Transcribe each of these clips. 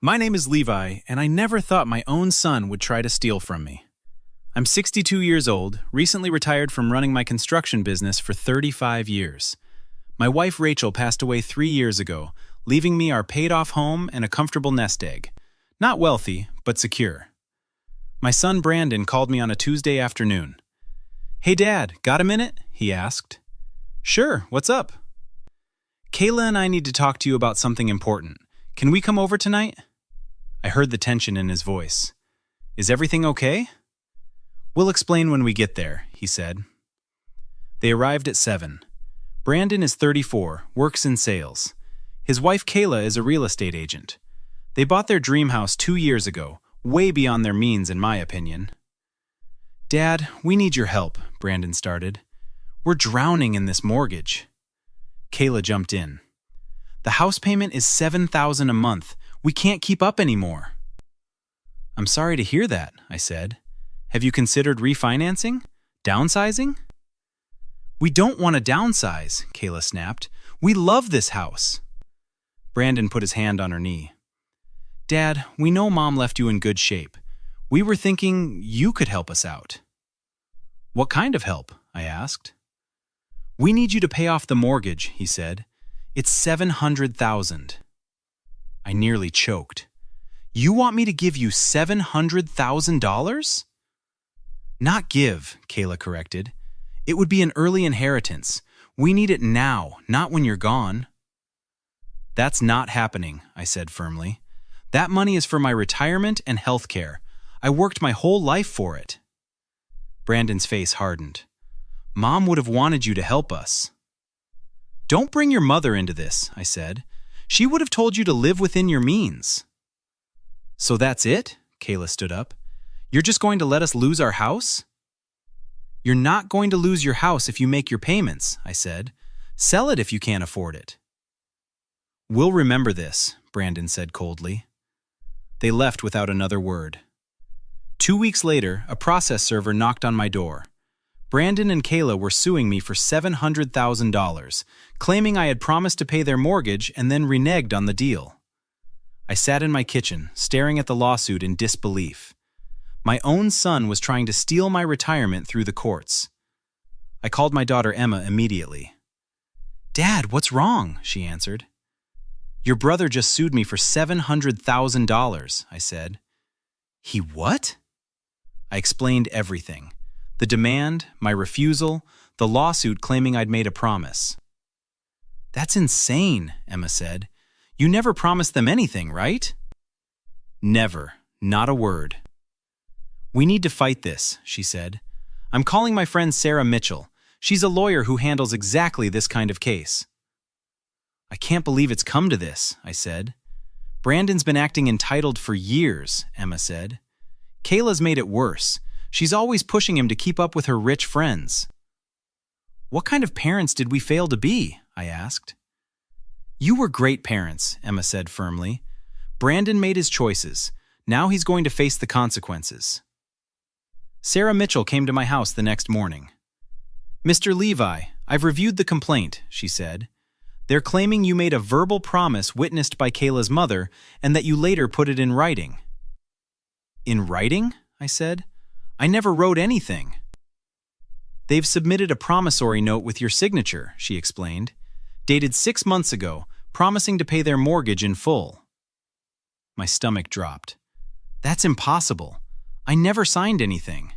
My name is Levi, and I never thought my own son would try to steal from me. I'm 62 years old, recently retired from running my construction business for 35 years. My wife Rachel passed away 3 years ago, leaving me our paid-off home and a comfortable nest egg. Not wealthy, but secure. My son Brandon called me on a Tuesday afternoon. "Hey Dad, got a minute?" he asked. "Sure, what's up?" "Kayla and I need to talk to you about something important. Can we come over tonight?" I heard the tension in his voice. "Is everything okay?" "We'll explain when we get there," he said. They arrived at 7. Brandon is 34, works in sales. His wife Kayla is a real estate agent. They bought their dream house 2 years ago, way beyond their means in my opinion. "Dad, we need your help," Brandon started. "We're drowning in this mortgage." Kayla jumped in. "The house payment is $7,000 a month. We can't keep up anymore." "I'm sorry to hear that," I said. "Have you considered refinancing? Downsizing?" "We don't want to downsize," Kayla snapped. "We love this house." Brandon put his hand on her knee. "Dad, we know Mom left you in good shape. We were thinking you could help us out." "What kind of help?" I asked. "We need you to pay off the mortgage," he said. "It's $700,000. I nearly choked. "You want me to give you $700,000? "Not give," Kayla corrected. "It would be an early inheritance. We need it now, not when you're gone." "That's not happening," I said firmly. "That money is for my retirement and health care. I worked my whole life for it." Brandon's face hardened. "Mom would have wanted you to help us." "Don't bring your mother into this," I said. "She would have told you to live within your means." "So that's it?" Kayla stood up. "You're just going to let us lose our house?" "You're not going to lose your house if you make your payments," I said. "Sell it if you can't afford it." "We'll remember this," Brandon said coldly. They left without another word. 2 weeks later, a process server knocked on my door. Brandon and Kayla were suing me for $700,000, claiming I had promised to pay their mortgage and then reneged on the deal. I sat in my kitchen, staring at the lawsuit in disbelief. My own son was trying to steal my retirement through the courts. I called my daughter Emma immediately. "Dad, what's wrong?" she answered. "Your brother just sued me for $700,000, I said. "He what?" I explained everything. The demand, my refusal, the lawsuit claiming I'd made a promise. "That's insane," Emma said. "You never promised them anything, right?" "Never. Not a word." "We need to fight this," she said. "I'm calling my friend Sarah Mitchell. She's a lawyer who handles exactly this kind of case." "I can't believe it's come to this," I said. "Brandon's been acting entitled for years," Emma said. "Kayla's made it worse. She's always pushing him to keep up with her rich friends." "What kind of parents did we fail to be?" I asked. "You were great parents," Emma said firmly. "Brandon made his choices. Now he's going to face the consequences." Sarah Mitchell came to my house the next morning. "Mr. Levi, I've reviewed the complaint," she said. "They're claiming you made a verbal promise witnessed by Kayla's mother and that you later put it in writing." "In writing?" I said. "I never wrote anything." "They've submitted a promissory note with your signature," she explained, "dated 6 months ago, promising to pay their mortgage in full." My stomach dropped. "That's impossible. I never signed anything."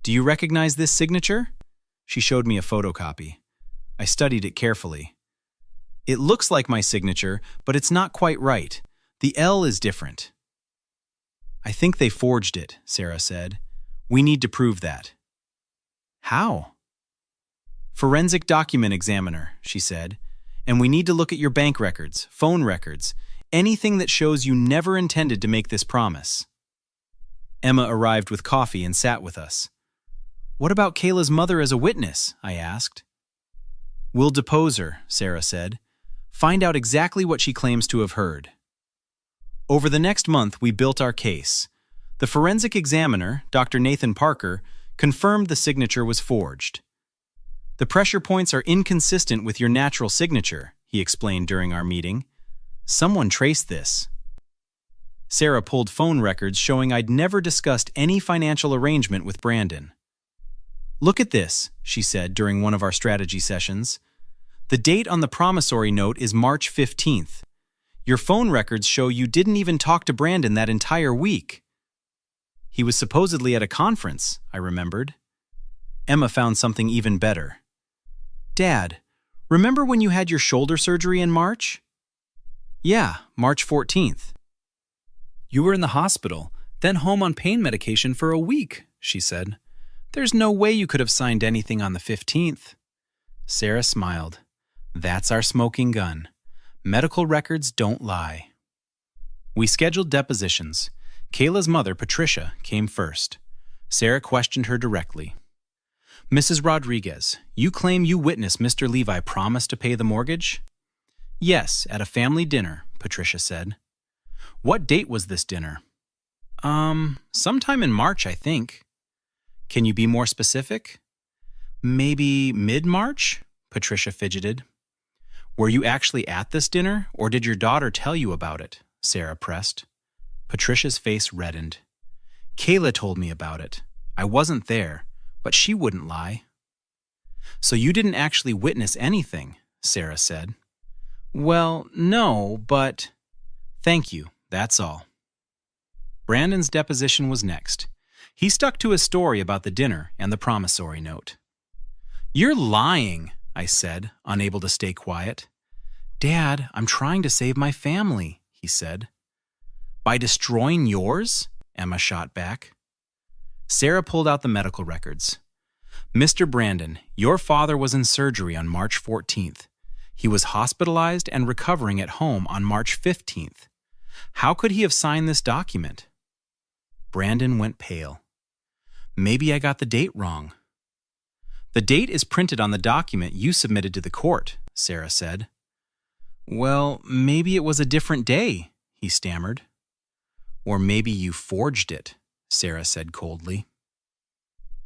"Do you recognize this signature?" She showed me a photocopy. I studied it carefully. "It looks like my signature, but it's not quite right. The L is different." "I think they forged it," Sarah said. "We need to prove that." "How?" "Forensic document examiner," she said. "And we need to look at your bank records, phone records, anything that shows you never intended to make this promise." Emma arrived with coffee and sat with us. "What about Kayla's mother as a witness?" I asked. "We'll depose her," Sarah said. "Find out exactly what she claims to have heard." Over the next month, we built our case. The forensic examiner, Dr. Nathan Parker, confirmed the signature was forged. "The pressure points are inconsistent with your natural signature," he explained during our meeting. "Someone traced this." Sarah pulled phone records showing I'd never discussed any financial arrangement with Brandon. "Look at this," she said during one of our strategy sessions. "The date on the promissory note is March 15th. Your phone records show you didn't even talk to Brandon that entire week." "He was supposedly at a conference," I remembered. Emma found something even better. "Dad, remember when you had your shoulder surgery in March?" "Yeah, March 14th. "You were in the hospital, then home on pain medication for a week," she said. "There's no way you could have signed anything on the 15th. Sarah smiled. "That's our smoking gun. Medical records don't lie." We scheduled depositions. Kayla's mother, Patricia, came first. Sarah questioned her directly. "Mrs. Rodriguez, you claim you witnessed Mr. Levi promise to pay the mortgage?" "Yes, at a family dinner," Patricia said. "What date was this dinner?" Sometime in March, I think." "Can you be more specific?" "Maybe mid-March?" Patricia fidgeted. "Were you actually at this dinner, or did your daughter tell you about it?" Sarah pressed. Patricia's face reddened. "Kayla told me about it. I wasn't there, but she wouldn't lie." "So you didn't actually witness anything," Sarah said. "Well, no, but—" "Thank you, that's all." Brandon's deposition was next. He stuck to his story about the dinner and the promissory note. "You're lying," I said, unable to stay quiet. "Dad, I'm trying to save my family," he said. "By destroying yours?" Emma shot back. Sarah pulled out the medical records. "Mr. Brandon, your father was in surgery on March 14th. He was hospitalized and recovering at home on March 15th. How could he have signed this document?" Brandon went pale. "Maybe I got the date wrong." "The date is printed on the document you submitted to the court," Sarah said. "Well, maybe it was a different day," he stammered. "Or maybe you forged it," Sarah said coldly.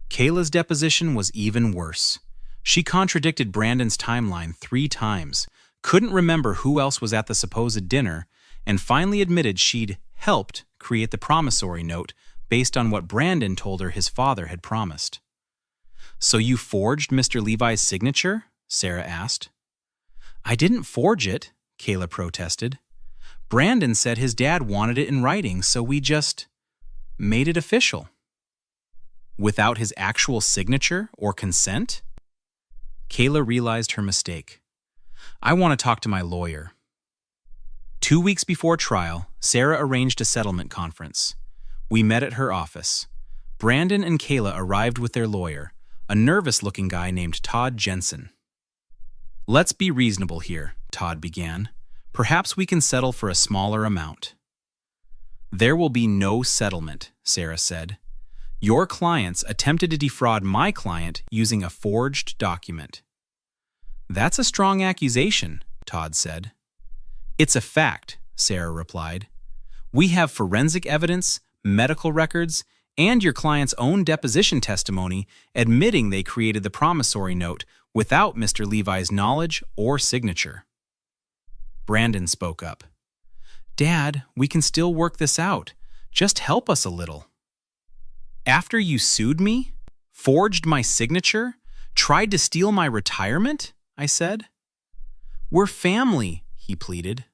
Kayla's deposition was even worse. She contradicted Brandon's timeline 3 times, couldn't remember who else was at the supposed dinner, and finally admitted she'd helped create the promissory note based on what Brandon told her his father had promised. "So you forged Mr. Levi's signature?" Sarah asked. "I didn't forge it," Kayla protested. "Brandon said his dad wanted it in writing, so we just made it official." "Without his actual signature or consent?" Kayla realized her mistake. "I want to talk to my lawyer." 2 weeks before trial, Sarah arranged a settlement conference. We met at her office. Brandon and Kayla arrived with their lawyer, a nervous-looking guy named Todd Jensen. "Let's be reasonable here," Todd began. "Perhaps we can settle for a smaller amount." "There will be no settlement," Sarah said. "Your clients attempted to defraud my client using a forged document." "That's a strong accusation," Todd said. "It's a fact," Sarah replied. "We have forensic evidence, medical records, and your client's own deposition testimony admitting they created the promissory note without Mr. Levi's knowledge or signature." Brandon spoke up. "Dad, we can still work this out. Just help us a little." "After you sued me? Forged my signature? Tried to steal my retirement?" I said. "We're family," he pleaded.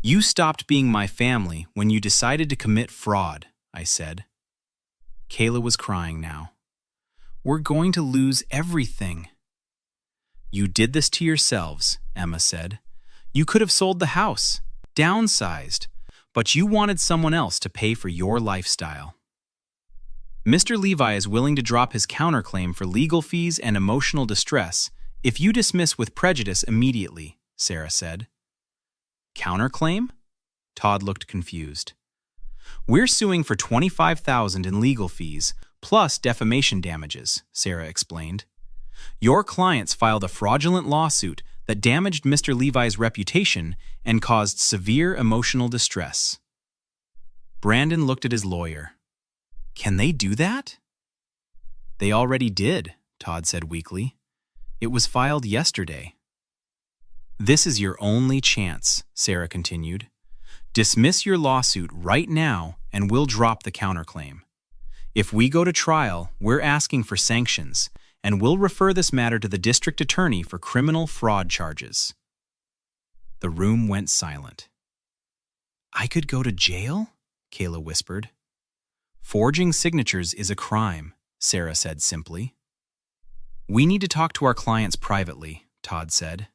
"You stopped being my family when you decided to commit fraud," I said. Kayla was crying now. "We're going to lose everything." "You did this to yourselves," Emma said. "You could have sold the house, downsized, but you wanted someone else to pay for your lifestyle." "Mr. Levi is willing to drop his counterclaim for legal fees and emotional distress if you dismiss with prejudice immediately," Sarah said. "Counterclaim?" Todd looked confused. "We're suing for $25,000 in legal fees, plus defamation damages," Sarah explained. "Your clients filed a fraudulent lawsuit that damaged Mr. Levi's reputation and caused severe emotional distress." Brandon looked at his lawyer. "Can they do that?" "They already did," Todd said weakly. "It was filed yesterday." "This is your only chance," Sarah continued. Dismiss your lawsuit right now and we'll drop the counterclaim. If we go to trial, we're asking for sanctions, and we'll refer this matter to the district attorney for criminal fraud charges." The room went silent. "I could go to jail?" Kayla whispered. "Forging signatures is a crime," Sarah said simply. "We need to talk to our clients privately," Todd said.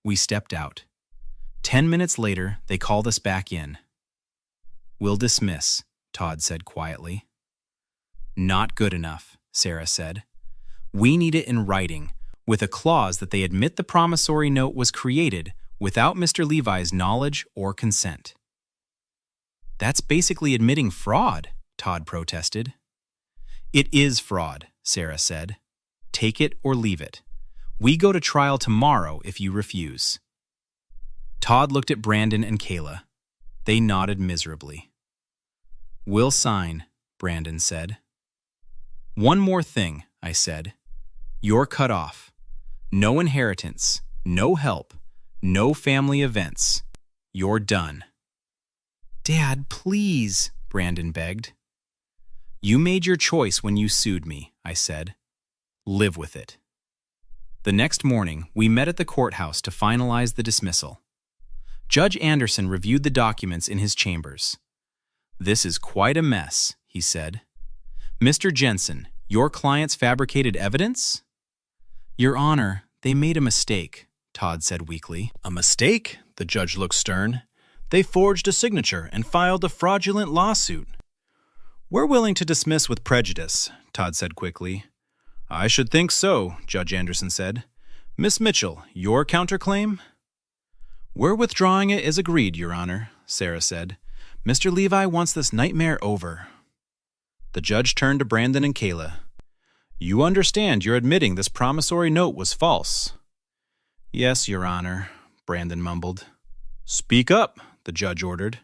We stepped out. 10 minutes later, they called us back in. "We'll dismiss," Todd said quietly. "Not good enough," Sarah said. "We need it in writing, with a clause that they admit the promissory note was created without Mr. Levi's knowledge or consent." "That's basically admitting fraud," Todd protested. "It is fraud," Sarah said. "Take it or leave it. We go to trial tomorrow if you refuse." Todd looked at Brandon and Kayla. They nodded miserably. "We'll sign," Brandon said. "One more thing," I said. "You're cut off. No inheritance, no help, no family events. You're done." "Dad, please," Brandon begged. "You made your choice when you sued me," I said. "Live with it." The next morning, we met at the courthouse to finalize the dismissal. Judge Anderson reviewed the documents in his chambers. "This is quite a mess," he said. "Mr. Jensen, your clients fabricated evidence?" "Your Honor, they made a mistake," Todd said weakly. "A mistake?" The judge looked stern. "They forged a signature and filed a fraudulent lawsuit." "We're willing to dismiss with prejudice," Todd said quickly. "I should think so," Judge Anderson said. "Miss Mitchell, your counterclaim?" "We're withdrawing it as agreed, Your Honor," Sarah said. "Mr. Levi wants this nightmare over." The judge turned to Brandon and Kayla. "You understand you're admitting this promissory note was false?" "Yes, Your Honor," Brandon mumbled. "Speak up," the judge ordered.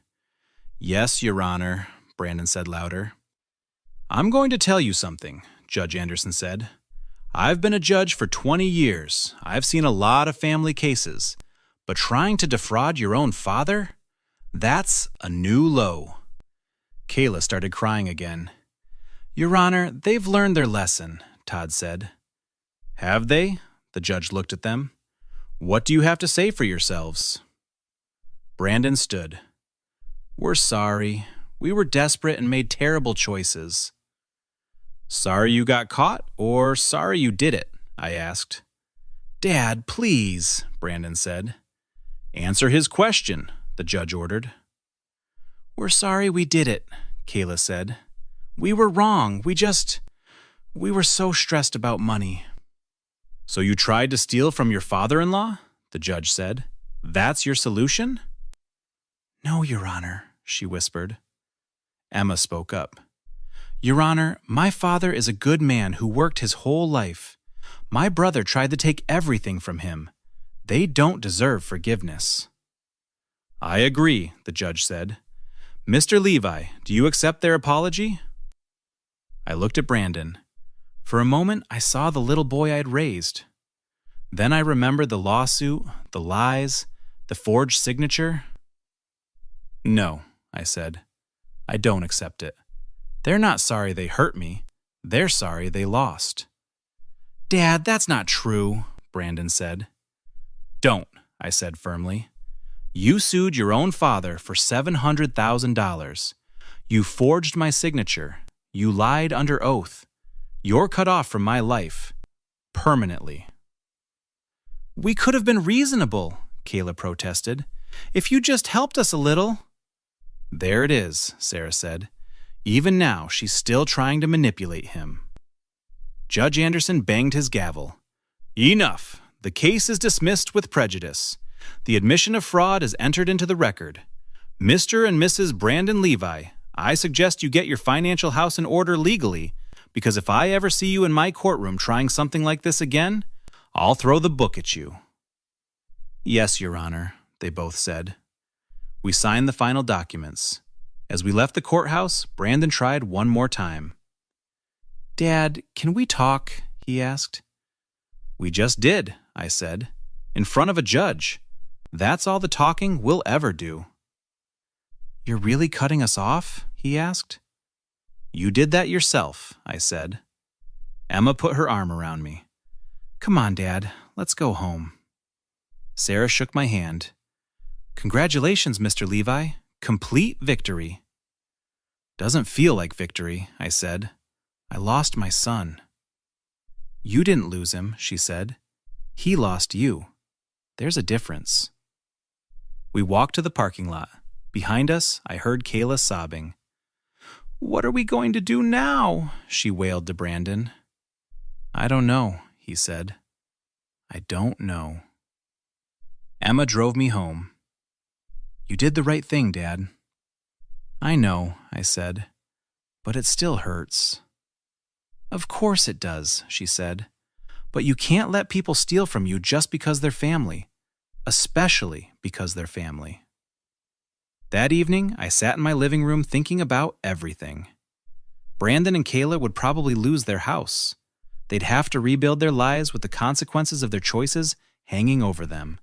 "Yes, Your Honor," Brandon said louder. "I'm going to tell you something," Judge Anderson said. "I've been a judge for 20 years. I've seen a lot of family cases. But trying to defraud your own father? That's a new low." Kayla started crying again. "Your Honor, they've learned their lesson," Todd said. "Have they?" The judge looked at them. "What do you have to say for yourselves?" Brandon stood. "We're sorry. We were desperate and made terrible choices." "Sorry you got caught, or sorry you did it?" I asked. "Dad, please," Brandon said. "Answer his question," the judge ordered. "We're sorry we did it," Kayla said. "We were wrong. We were so stressed about money." "So you tried to steal from your father-in-law?" the judge said. "That's your solution?" "No, Your Honor," she whispered. Emma spoke up. "Your Honor, my father is a good man who worked his whole life. My brother tried to take everything from him. They don't deserve forgiveness." "I agree," the judge said. "Mr. Levi, do you accept their apology?" I looked at Brandon. For a moment, I saw the little boy I'd raised. Then I remembered the lawsuit, the lies, the forged signature. "No," I said. "I don't accept it. They're not sorry they hurt me. They're sorry they lost." "Dad, that's not true," Brandon said. "Don't," I said firmly. "You sued your own father for $700,000. You forged my signature. You lied under oath. You're cut off from my life. Permanently." "We could have been reasonable," Kayla protested. "If you just helped us a little." "There it is," Sarah said. "Even now, she's still trying to manipulate him." Judge Anderson banged his gavel. "Enough. The case is dismissed with prejudice. The admission of fraud is entered into the record. Mr. and Mrs. Brandon Levi, I suggest you get your financial house in order legally, because if I ever see you in my courtroom trying something like this again, I'll throw the book at you." "Yes, Your Honor," they both said. We signed the final documents. As we left the courthouse, Brandon tried one more time. "Dad, can we talk?" he asked. "We just did," I said, "in front of a judge. That's all the talking we'll ever do." You're really cutting us off? He asked. You did that yourself, I said. Emma put her arm around me. Come on, Dad, let's go home. Sarah shook my hand. Congratulations, Mr. Levi. Complete victory. Doesn't feel like victory, I said. I lost my son. You didn't lose him, she said. He lost you. There's a difference. We walked to the parking lot. Behind us, I heard Kayla sobbing. What are we going to do now? She wailed to Brandon. I don't know, he said. I don't know. Emma drove me home. You did the right thing, Dad. I know, I said, but it still hurts. Of course it does, she said, but you can't let people steal from you just because they're family, especially because they're family. That evening, I sat in my living room thinking about everything. Brandon and Kayla would probably lose their house. They'd have to rebuild their lives with the consequences of their choices hanging over them.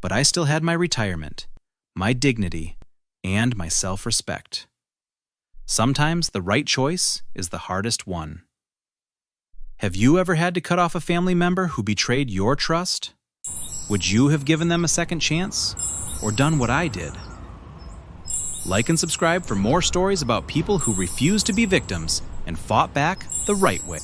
But I still had my retirement, my dignity, and my self-respect. Sometimes the right choice is the hardest one. Have you ever had to cut off a family member who betrayed your trust? Would you have given them a second chance, or done what I did? Like and subscribe for more stories about people who refused to be victims and fought back the right way.